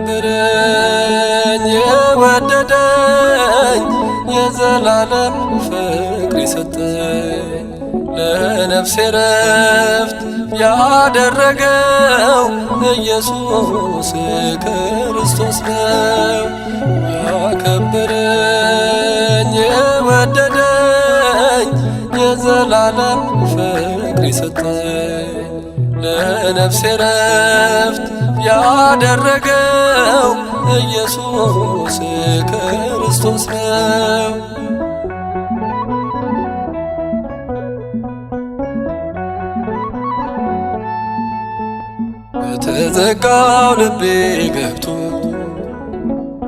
ያከበረኝ የወደደኝ የዘላለም ፍቅር የሰጠኝ ለነፍሴ ረፍት ያደረገው ኢየሱስ ክርስቶስ ነው። ያከበረኝ የወደደኝ የዘላለም ፍቅር የሰጠኝ ለነፍሴ ረፍት ያደረገው ኢየሱስ ክርስቶስ ነው። በተዘጋው ልቤ ገብቶ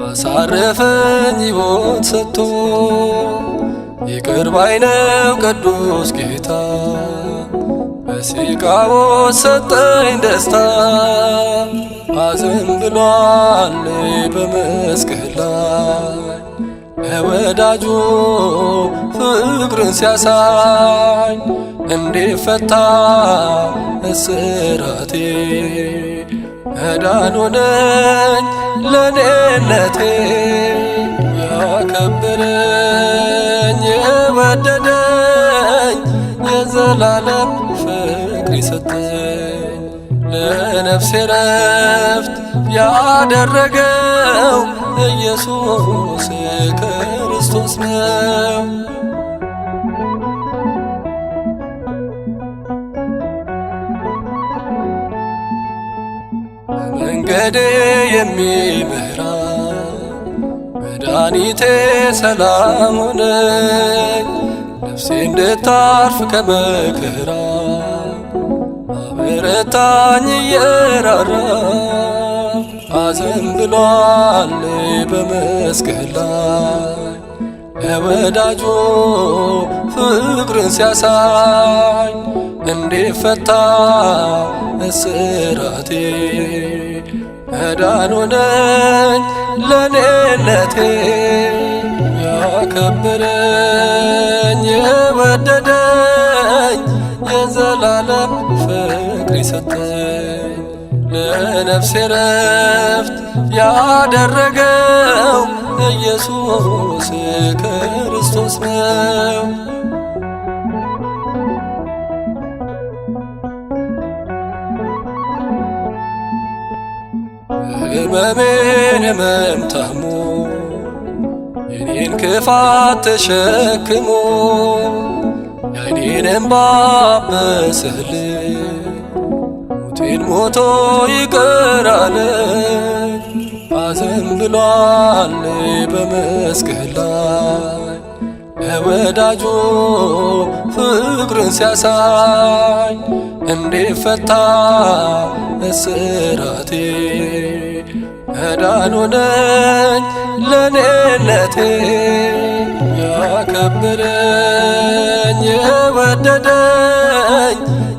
አሳረፈኝ ሕይወት ሰጥቶ ይቅር ባይ ነው ቅዱስ ጌታ በሲቃው ሰጠኝ ደስታ። ሐዘን ብሏል በመስቀል ላይ ለወዳጁ ፍቅርን ሲያሳይ እንዲፈታ እስራቴ መዳን ሆነኝ ለኔነቴ። ያከበረኝ የወደደኝ የዘላለም ፍቅር የሰጠኝ ለነፍሴ ረፍት ያደረገው ኢየሱስ ክርስቶስ ነው። መንገዴ የሚመራ መድኃኒቴ ሰላም ሆነኝ ነፍሴ እንድታርፍ ከመከራ አበረታኝ እየራራ። ሐዘን ብሏል በመስቀል ላይ ለወዳጁ ፍቅርን ሲያሳይ እንዲፈታ እስራቴ መዳን ሆነኝ ለኔነቴ። ያከበረኝ የወደደኝ የዘላለም ፍቅር የሰጠኝ ለነፍሴ ረፍት ያደረገው ኢየሱስ ክርስቶስ ነው። ሕመሜን ሕመም ታሞ የኔን ክፋት ተሸክሞ የዓይኔን እንባ አበሰልኝ ሞቴን ሞቶ ይቅር አለኝ። ሐዘን ብሏል በመስቀል ላይ ለወዳጁ ፍቅርን ሲያሳይ እንዲፈታ እስራቴ መዳን ሆነኝ ለኔነቴ። ያከበረኝ የወደደኝ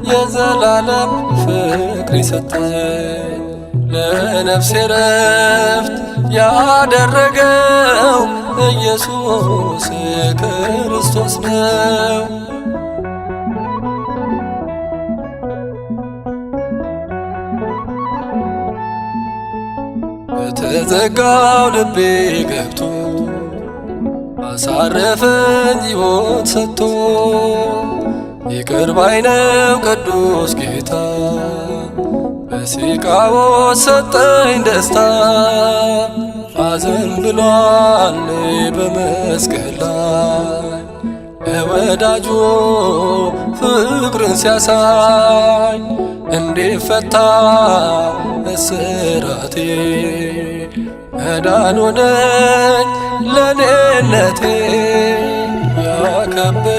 የዘላለም ፍቅር የሰጠኝ ለነፍሴ ረፍት ያደረገው ኢየሱስ ክርስቶስ ነው። በተዘጋው ልቤ ገብቶ አሳረፈኝ ሕይወት ሰጥቶ ይቅር ባይ ነው ቅዱስ ጌታ በሲቃው ሰጠኝ ደስታ። ሐዘን ብሏል በመስቀል ላይ ለወዳጁ ፍቅርን ሲያሳይ እንዲፈታ እስራቴ መዳን ሆነኝ ለኔነቴ።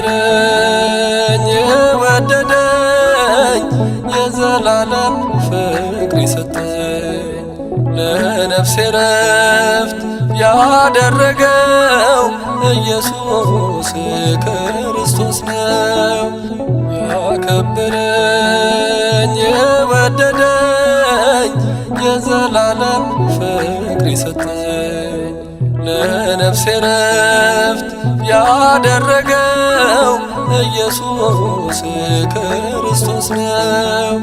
ያከበረኝ የወደደኝ የዘላለም ፍቅር የሰጠኝ ለነፍሴ ረፍት ያደረገው ኢየሱስ ክርስቶስ ነው። ያከበረኝ የወደደኝ የዘላለም ፍቅር የሰጠኝ ለነፍሴ ረፍት ያደረገው ኢየሱስ ክርስቶስ ነው።